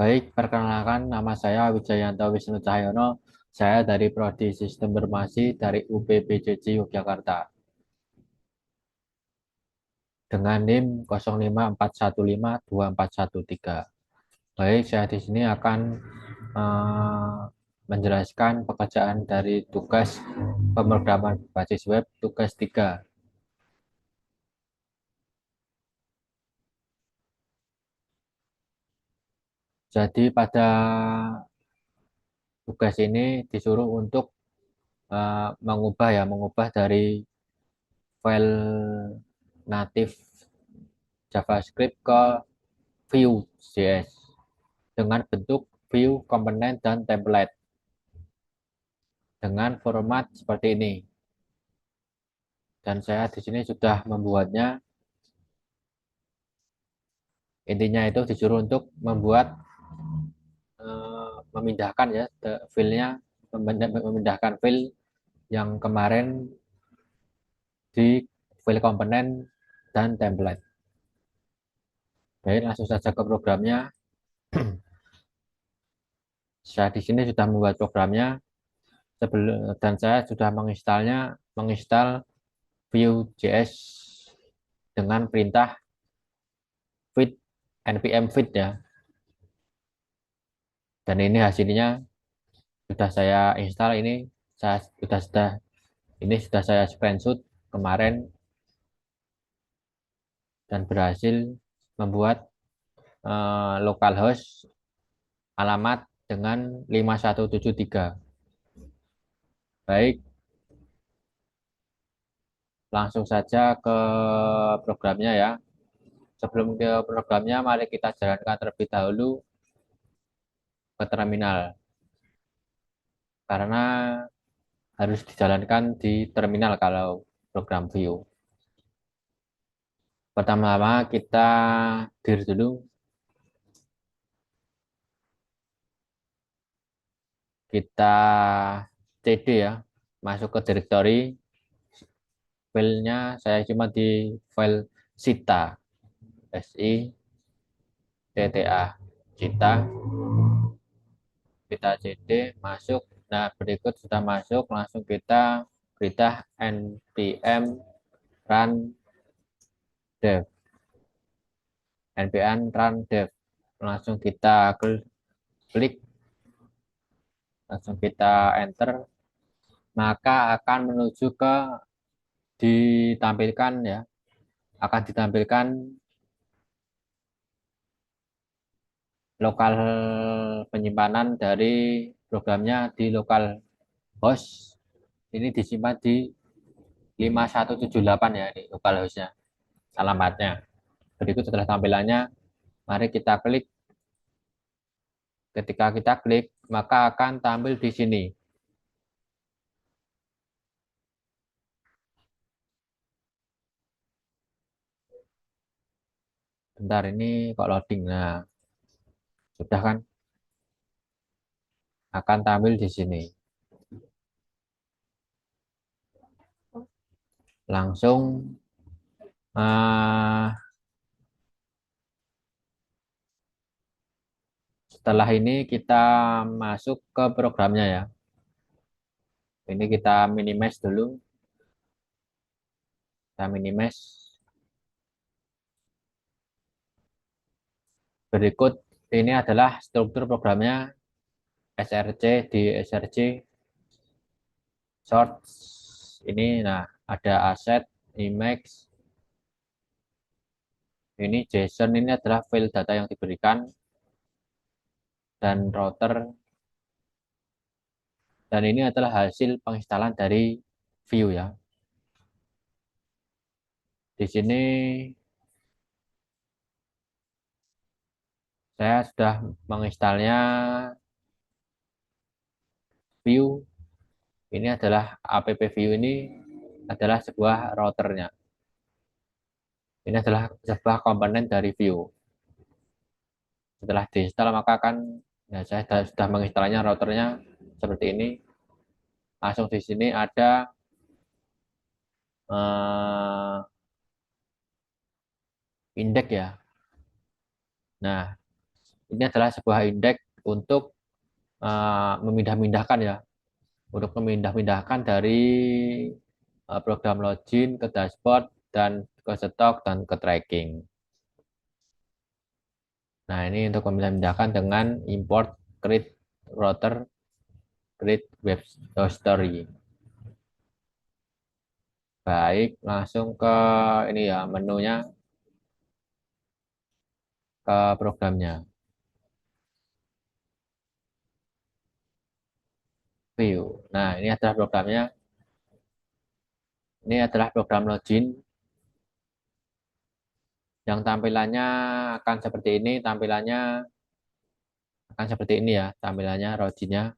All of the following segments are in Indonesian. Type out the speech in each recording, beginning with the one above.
Baik, perkenalkan nama saya Wijayanto Wisnu Cahyono. Saya dari Prodi Sistem Informasi dari UPBJJ Yogyakarta dengan NIM 0541524113. Baik, saya di sini akan menjelaskan pekerjaan dari tugas pemrograman berbasis web tugas 3. Jadi pada tugas ini disuruh untuk mengubah dari file native JavaScript ke Vue.js dengan bentuk view, komponen, dan template dengan format seperti ini. Dan saya di sini sudah membuatnya. Intinya itu disuruh untuk memindahkan ya file-nya, memindahkan file yang kemarin di file komponen dan template. Baik, langsung saja ke programnya. Saya di sini sudah membuat programnya dan saya sudah menginstal Vue.js dengan perintah feed npm feed ya. Dan ini hasilnya sudah saya install. Ini sudah saya screenshot kemarin dan berhasil membuat localhost alamat dengan 5173. Baik, langsung saja ke programnya ya. Sebelum ke programnya, mari kita jalankan terlebih dahulu ke terminal karena harus dijalankan di terminal kalau program Vue. Pertama-tama kita dir dulu, kita cd ya, masuk ke directory. Filenya saya cuma di file Sita, SITTA, Sita, kita cd masuk. Nah, berikut sudah masuk, langsung kita perintah npm run dev, npm run dev, langsung kita klik, langsung kita enter, maka akan menuju ke ditampilkan ya, akan ditampilkan lokal penyimpanan dari programnya di lokal host. Ini disimpan di 5178 ya, ini lokal hostnya, alamatnya. Berikut setelah tampilannya, mari kita klik. Ketika kita klik, maka akan tampil di sini. Bentar, ini kok loading. Nah, sudah kan? Akan tampil di sini. Langsung setelah ini kita masuk ke programnya ya. Ini kita minimize dulu. Kita minimize. Berikut ini adalah struktur programnya. src di src source ini, nah ada aset, image, ini JSON, ini adalah file data yang diberikan, dan router, dan ini adalah hasil penginstalan dari Vue ya. Di sini saya sudah menginstalnya Vue. Ini adalah app Vue, ini adalah sebuah routernya. Ini adalah sebuah komponen dari Vue. Setelah diinstal maka akan, ya saya sudah menginstalnya routernya seperti ini. Langsung di sini ada indeks ya. Nah, Ini adalah sebuah indeks untuk memindah-mindahkan ya, untuk memindah-mindahkan dari program login ke dashboard dan ke stok dan ke tracking. Nah, ini untuk memindah-mindahkan dengan import create router create web story. Baik, langsung ke ini ya, menunya, ke programnya. View. Nah, ini adalah programnya. Ini adalah program login yang tampilannya akan seperti ini. Tampilannya akan seperti ini ya. Tampilannya loginnya,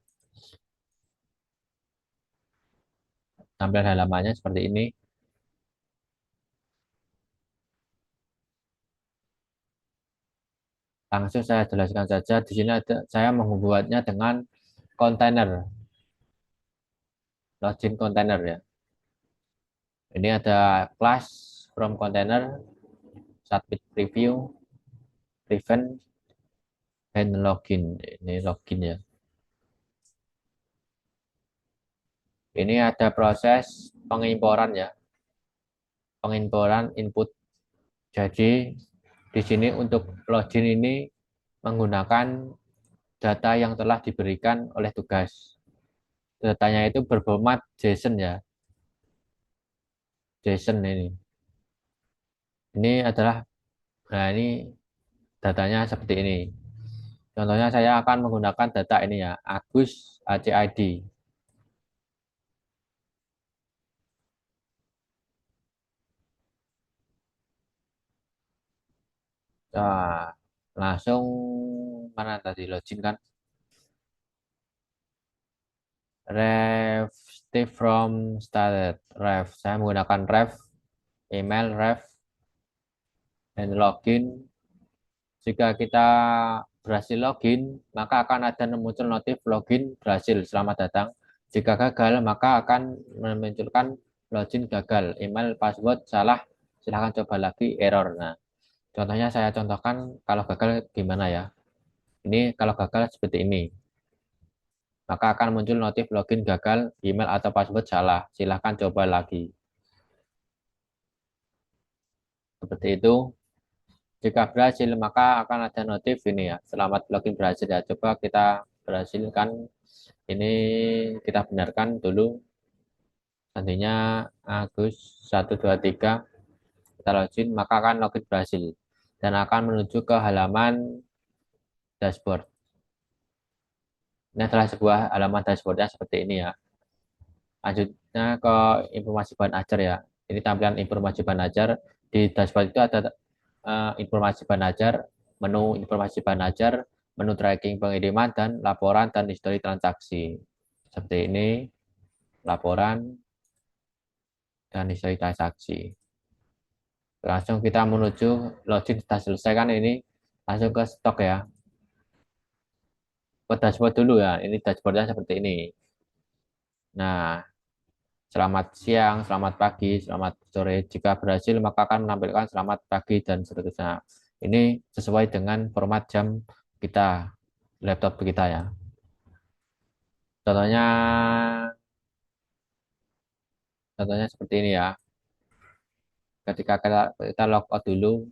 tampilan halamannya seperti ini. Langsung saya jelaskan saja. Di sini ada, saya membuatnya dengan kontainer, login kontainer ya. Ini ada class from container, submit preview, prevent, and login. Ini login ya. Ini ada proses pengimporan ya, pengimporan input. Jadi di sini untuk login ini menggunakan data yang telah diberikan oleh tugas. Datanya itu berformat JSON ya, JSON ini. Ini adalah, nah ini datanya seperti ini. Contohnya saya akan menggunakan data ini ya, Agus ACID. Nah, langsung mana tadi login kan? Ref Steve from started. Ref, saya menggunakan ref email ref dan login. Jika kita berhasil login, maka akan ada muncul notif login berhasil, selamat datang. Jika gagal, maka akan memunculkan login gagal, email password salah, silahkan coba lagi, error. Nah, contohnya saya contohkan kalau gagal gimana ya. Ini kalau gagal seperti ini. Maka akan muncul notif login gagal, email atau password salah, silahkan coba lagi. Seperti itu. Jika berhasil, maka akan ada notif ini ya, selamat login berhasil ya. Coba kita berhasilkan ini, kita benarkan dulu. Nantinya Agus 123 kita login, maka akan login berhasil dan akan menuju ke halaman dashboard. Ini adalah sebuah halaman dashboardnya seperti ini ya. Lanjutnya ke informasi bahan ajar ya. Ini tampilan informasi bahan ajar. Di dashboard itu ada informasi bahan ajar, menu informasi bahan ajar, menu tracking pengiriman, dan laporan dan histori transaksi. Seperti ini, laporan dan histori transaksi. Langsung kita menuju login, sudah selesai kan ini, langsung ke stok ya. Ke dashboard dulu ya, ini dashboardnya seperti ini. Nah, selamat siang, selamat pagi, selamat sore. Jika berhasil, maka akan menampilkan selamat pagi dan seterusnya. Ini sesuai dengan format jam kita, laptop kita ya. Contohnya, contohnya seperti ini ya. Ketika kita log out dulu,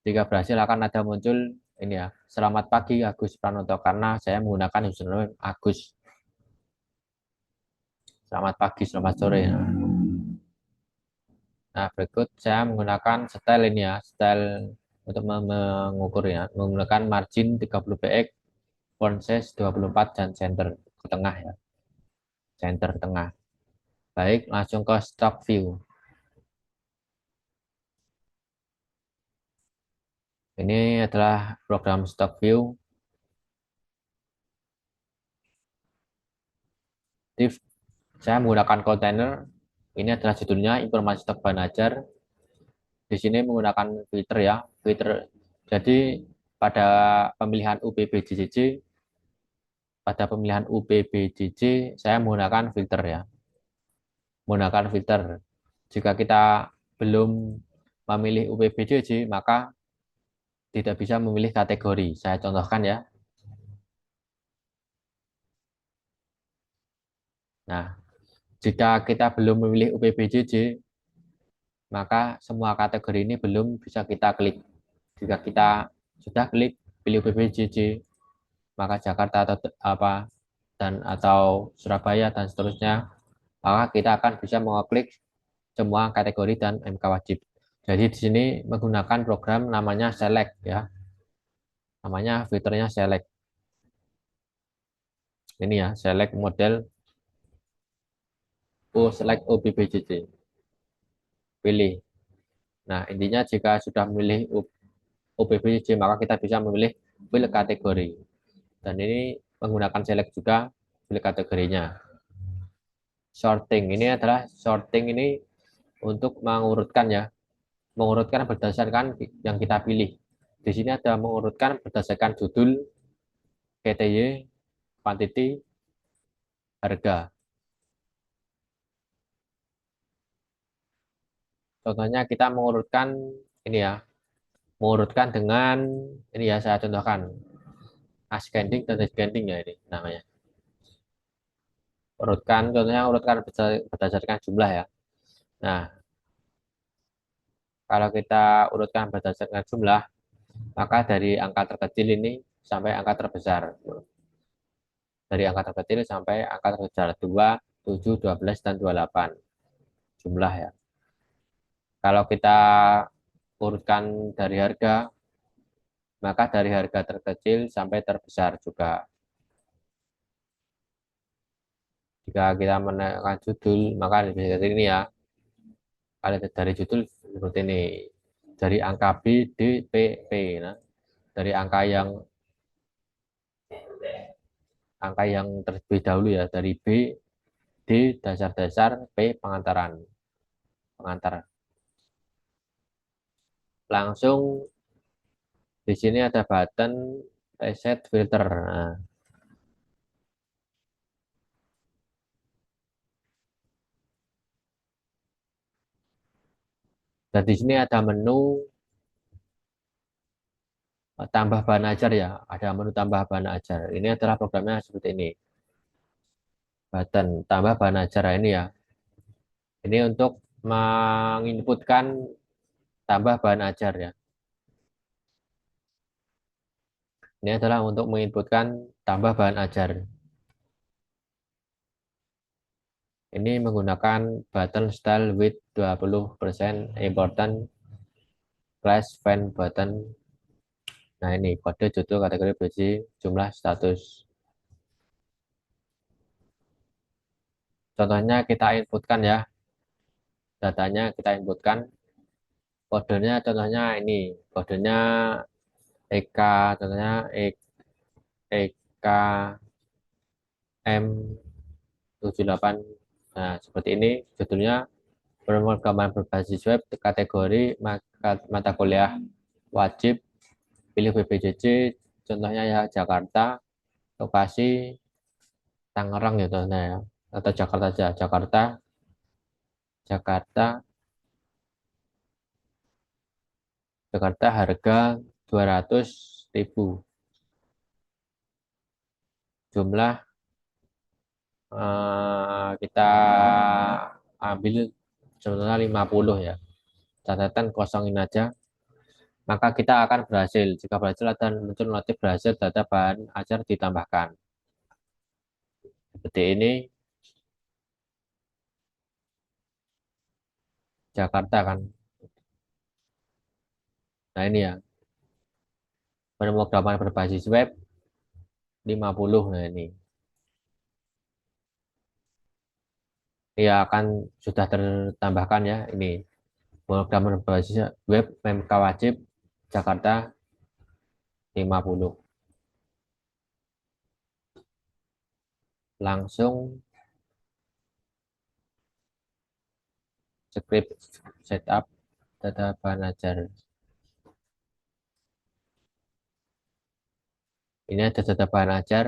jika berhasil akan ada muncul ini ya. Selamat pagi Agus Pranoto, karena saya menggunakan username Agus. Selamat pagi, selamat sore. Nah, berikut saya menggunakan style ini ya, style untuk mengukur ya, menggunakan margin 30 px, font size 24 dan center ke tengah ya, center tengah. Baik, langsung ke stock view. Ini adalah program stock view. Saya menggunakan kontainer. Ini adalah judulnya informasi stok bahan ajar. Di sini menggunakan filter ya, filter. Jadi pada pemilihan UPBJJJ, pada pemilihan UPBJJ saya menggunakan filter ya, menggunakan filter. Jika kita belum memilih UPBJJ, maka tidak bisa memilih kategori. Saya contohkan ya. Nah, jika kita belum memilih UPBJJ, maka semua kategori ini belum bisa kita klik. Jika kita sudah klik pilih UPBJJ, maka Jakarta atau apa dan atau Surabaya dan seterusnya, maka kita akan bisa mengklik semua kategori dan MK wajib. Jadi di sini menggunakan program namanya Select ya. Namanya fiturnya Select. Ini ya, Select model Select OBBJJ. Pilih. Nah, intinya jika sudah memilih OBBJJ, maka kita bisa memilih pilih kategori. Dan ini menggunakan Select juga pilih kategorinya. Sorting ini adalah sorting ini untuk mengurutkan ya, mengurutkan berdasarkan yang kita pilih. Di sini ada mengurutkan berdasarkan judul, PTY, quantity, harga. Contohnya kita mengurutkan ini ya, mengurutkan dengan ini ya saya contohkan ascending dan descending ya ini namanya. Urutkan contohnya urutkan berdasarkan jumlah ya. Nah, kalau kita urutkan berdasarkan jumlah, maka dari angka terkecil ini sampai angka terbesar. Dari angka terkecil sampai angka terbesar 2, 7, 12 dan 28 jumlah ya. Kalau kita urutkan dari harga, maka dari harga terkecil sampai terbesar juga. Jika kita menekan judul, maka dari ini ya. Kalau dari judul seperti ini. Dari angka B, D, P, P. Nah, dari angka yang terlebih dahulu ya. Dari B, D, dasar-dasar, P, pengantaran. Pengantar. Langsung di sini ada button reset filter. Nah, dan di sini ada menu tambah bahan ajar ya. Ada menu tambah bahan ajar. Ini adalah programnya seperti ini. Button tambah bahan ajar ini ya. Ini untuk menginputkan tambah bahan ajar ya. Ini adalah untuk menginputkan tambah bahan ajar. Ini menggunakan button style with 20% important class fan button. Nah ini kode judul kategori biji jumlah status. Contohnya kita inputkan ya. Datanya kita inputkan. Kodenya contohnya ini. Kodenya EK, contohnya EK M78. Nah seperti ini judulnya pemrograman berbasis web kategori mata kuliah wajib pilih BPJJ contohnya ya Jakarta lokasi Tangerang ya contohnya ya atau Jakarta aja Jakarta Jakarta Jakarta harga 200.000 jumlah kita ambil contohnya 50 ya catatan kosongin aja maka kita akan berhasil jika berhasil akan muncul notif berhasil data bahan ajar ditambahkan seperti ini Jakarta kan nah ini ya pemrograman berbasis web 50 nah ini ya akan sudah tertambahkan ya ini pemrograman berbasis web MK wajib Jakarta 50 langsung script setup data bahan ajar ini ada data bahan ajar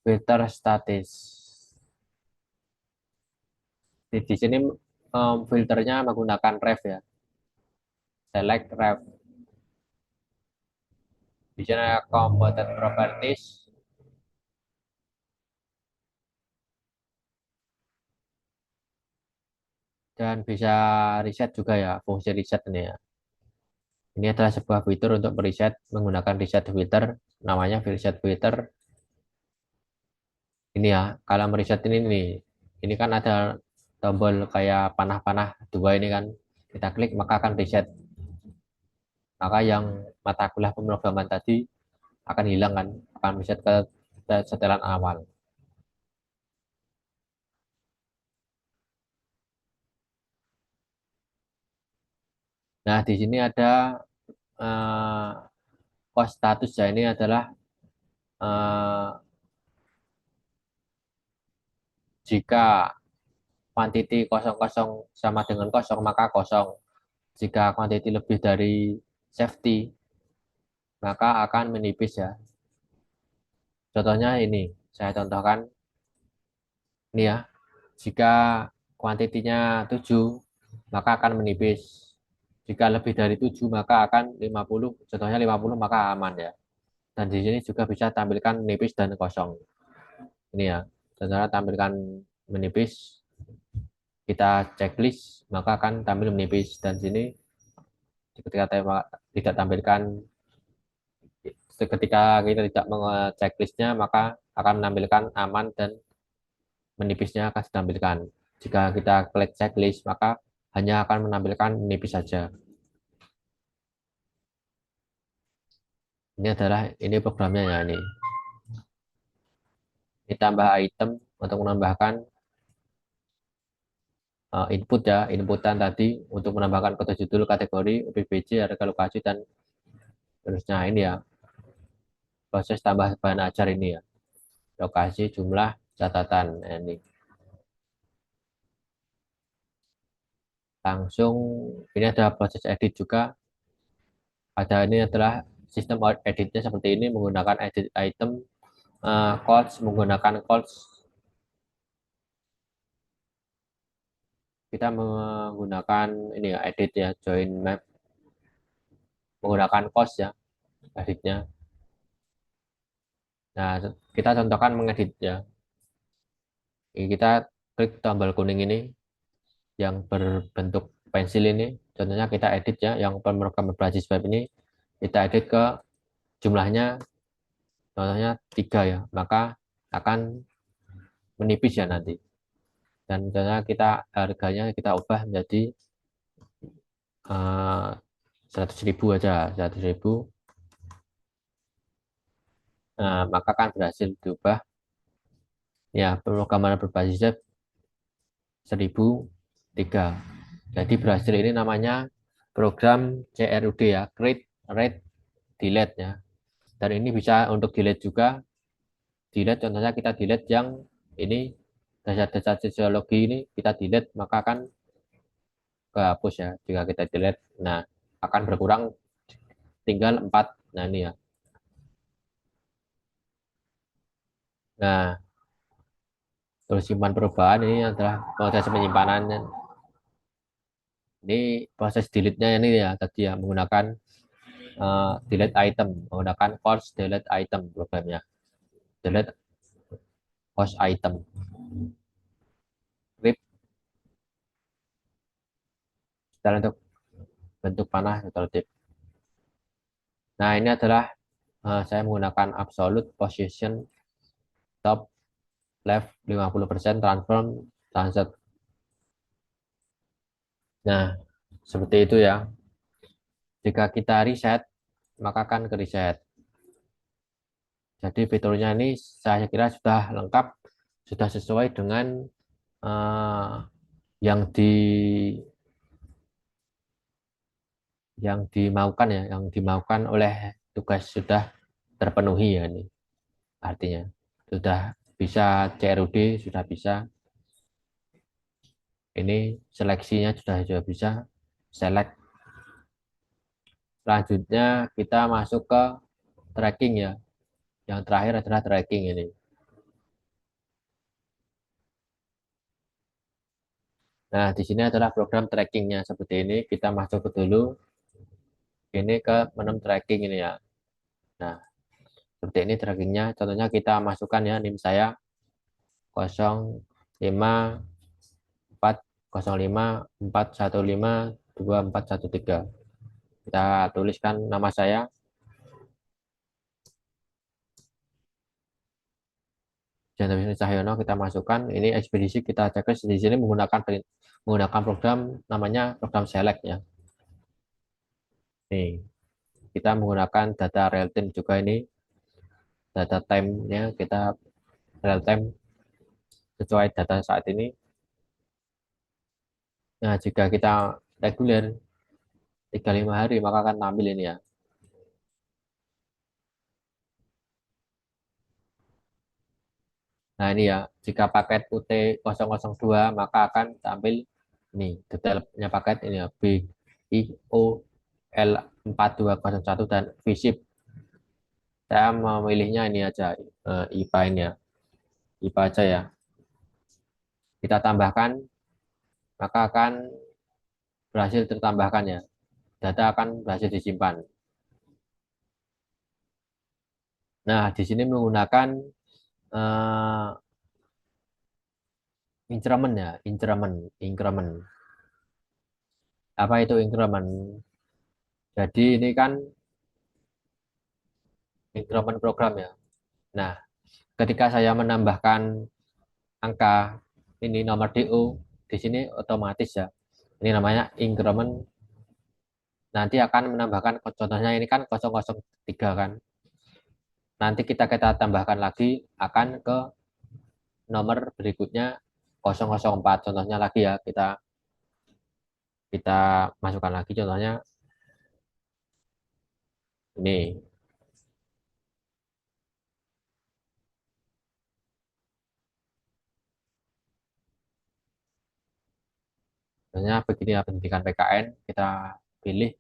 filter statis di sini filternya menggunakan ref ya, select ref. Di sini ada component properties dan bisa reset juga ya, fungsi reset ini ya. Ini adalah sebuah fitur untuk mereset menggunakan reset filter, namanya reset filter. Ini ya, kalau mereset ini nih, ini kan ada tombol kayak panah-panah dua ini kan, kita klik maka akan reset. Maka yang mata kuliah pemrograman tadi akan hilang kan, akan reset ke setelan awal. Nah, di sini ada eh, post status ya, ini adalah eh, jika quantity 00 sama dengan kosong maka kosong. Jika quantity lebih dari safety maka akan menipis ya. Contohnya ini, saya contohkan ini ya. Jika kuantitinya 7 maka akan menipis. Jika lebih dari 7 maka akan 50. Contohnya 50 maka aman ya. Dan di sini juga bisa tampilkan menipis dan kosong. Ini ya. Setelah tampilkan menipis, kita checklist maka akan tampil menipis, dan sini ketika tidak tampilkan, ketika kita tidak mengechecklistnya maka akan menampilkan aman dan menipisnya akan ditampilkan. Jika kita klik checklist maka hanya akan menampilkan menipis saja. Ini adalah ini programnya ya, ini ditambah item untuk menambahkan input ya, inputan tadi untuk menambahkan kode judul, kategori, UPBC, harga lokasi dan terusnya. Ini ya proses tambah bahan ajar ini ya, lokasi, jumlah, catatan. Nah, ini langsung, ini ada proses edit juga. Ada ini adalah sistem editnya seperti ini, menggunakan edit item, quotes, menggunakan quotes. Kita menggunakan ini ya, edit ya, join map, menggunakan quotes ya, editnya. Nah, kita contohkan mengedit ya. Ini kita klik tombol kuning ini yang berbentuk pensil ini. Contohnya kita edit ya, yang pemrogram berbasis web ini kita edit ke jumlahnya, contohnya 3 ya, maka akan menipis ya nanti. Dan contohnya kita harganya kita ubah menjadi 100.000 aja, 100.000. Nah, maka kan berhasil diubah ya, pemrograman berbasis web 1003. Jadi berhasil, ini namanya program CRUD ya, create, read, delete ya. Dan ini bisa untuk delete juga. Delete contohnya kita delete yang ini, data-data sosiologi ini kita delete maka akan kehapus ya jika kita delete. Nah, akan berkurang tinggal 4. Nah, ini ya. Nah, terus simpan perubahan, ini adalah proses penyimpanan. Ini proses delete-nya ini ya, tadi ya, menggunakan delete item, menggunakan force delete item programnya. Delete force item. Script setelah untuk bentuk panah atau tip. Nah, ini adalah saya menggunakan absolute position top left 50% transform transit. Nah, seperti itu ya. Jika kita reset, maka akan ke reset. Jadi fiturnya ini saya kira sudah lengkap, sudah sesuai dengan uh, yang di yang dimaukan ya, yang dimaukan oleh tugas sudah terpenuhi ya, ini artinya sudah bisa CRUD, sudah bisa ini seleksinya sudah bisa select. Selanjutnya kita masuk ke tracking ya. Yang terakhir adalah tracking ini. Nah, di sini adalah program trackingnya seperti ini. Kita masuk ke dulu ini ke menu tracking ini ya. Nah, seperti ini trackingnya. Contohnya kita masukkan ya NIM saya 0554054152 Kita tuliskan nama saya. Jangan Cahyono kita masukkan. Ini ekspedisi kita cek di sini menggunakan program namanya program select ya. Nih, kita menggunakan data real time juga ini. Data time-nya kita real time sesuai data saat ini. Nah, jika kita reguler 35 hari maka akan tampil ini ya. Nah, ini ya, jika paket UT002 maka akan tampil ini detailnya paket ini ya, BIOL4201 dan VSIP. Saya memilihnya ini aja, IPA ini ya, IPA aja ya. Kita tambahkan maka akan berhasil tertambahkan ya. Data akan berhasil disimpan. Nah, di sini menggunakan uh, increment ya, increment. Apa itu increment? Jadi ini kan increment program ya. Nah, ketika saya menambahkan angka ini nomor DO di sini otomatis ya. Ini namanya increment, nanti akan menambahkan contohnya ini kan 003 kan. Nanti kita tambahkan lagi akan ke nomor berikutnya 004 contohnya lagi ya. Kita masukkan lagi contohnya ini. Contohnya begini ya, pendidikan PKN kita pilih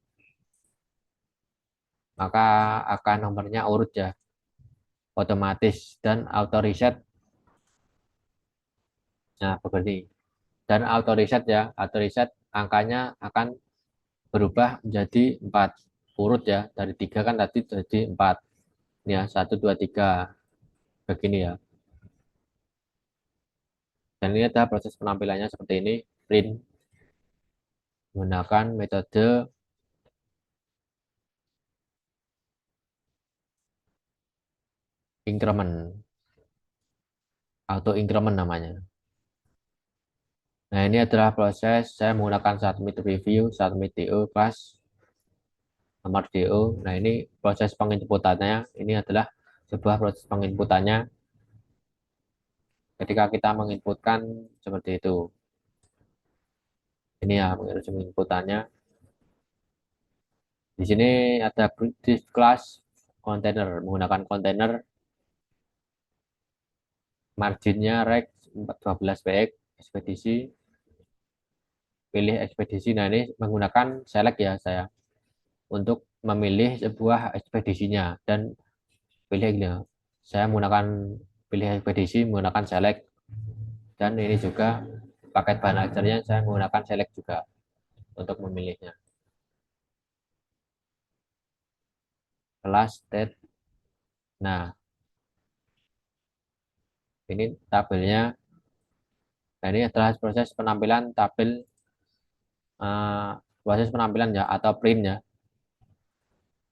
maka akan nomornya urut ya, otomatis dan auto reset. Nah, begini. Dan auto reset ya, auto reset angkanya akan berubah menjadi 4 urut ya, dari 3 kan tadi jadi 4 ya, 1 2 3 begini ya. Dan ini ada proses penampilannya seperti ini. Print menggunakan metode increment, auto increment namanya. Nah, ini adalah proses saya menggunakan submit review, submit DO class nomor DO. Nah, ini proses penginputannya. Ini adalah sebuah proses penginputannya ketika kita menginputkan seperti itu. Ini ya penginputannya. Di sini ada div class container, menggunakan kontainer marginnya rect 12 px ekspedisi, pilih ekspedisi. Nah, ini menggunakan select ya saya untuk memilih sebuah ekspedisinya dan pilih ini. Saya menggunakan pilih ekspedisi menggunakan select, dan ini juga paket bahan ajarnya saya menggunakan select juga untuk memilihnya. Kelas state. Nah, ini tabelnya. Nah, ini adalah proses penampilan tabel, proses penampilan ya atau print ya,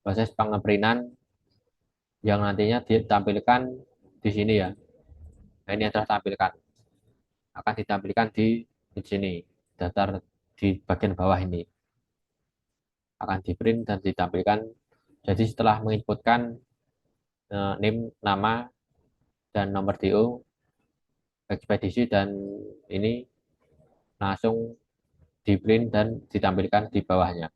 proses pengeprintan yang nantinya ditampilkan di sini ya. Nah, ini adalah tampilkan, akan ditampilkan di sini, daftar di bagian bawah ini akan di print dan ditampilkan. Jadi setelah menginputkan name, nama dan nomor DO ekspedisi, dan ini langsung di print dan ditampilkan di bawahnya.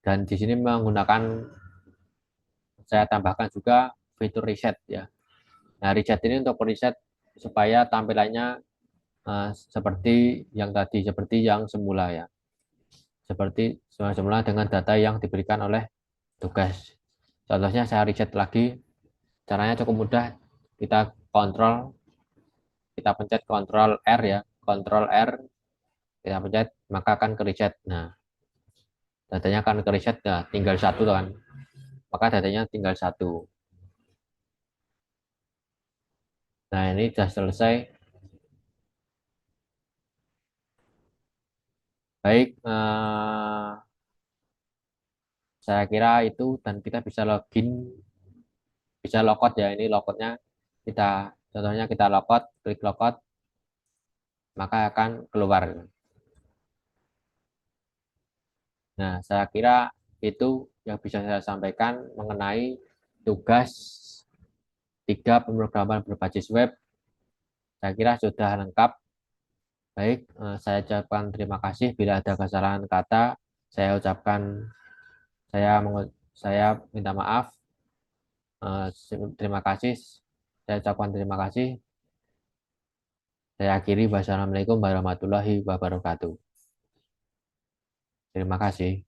Dan di sini menggunakan, saya tambahkan juga fitur reset ya. Nah, reset ini untuk reset supaya tampilannya seperti yang tadi, seperti yang semula ya. Seperti semula dengan data yang diberikan oleh tugas. Contohnya saya reset lagi, caranya cukup mudah. Kita kontrol kita pencet Ctrl R ya, Ctrl R, kita pencet, maka akan ke reset. Nah, datanya akan ke reset, nah, tinggal satu kan, maka datanya tinggal satu. Nah, ini sudah selesai. Baik, saya kira itu, dan kita bisa login, bisa logout ya. Ini logoutnya, kita contohnya kita logout, klik logout, maka akan keluar. Nah, saya kira itu yang bisa saya sampaikan mengenai tugas 3 pemrograman berbasis web. Saya kira sudah lengkap. Baik, saya ucapkan terima kasih. Bila ada kesalahan kata, saya ucapkan, saya minta maaf. Terima kasih. Saya ucapkan terima kasih. Saya akhiri. Wassalamualaikum warahmatullahi wabarakatuh. Terima kasih.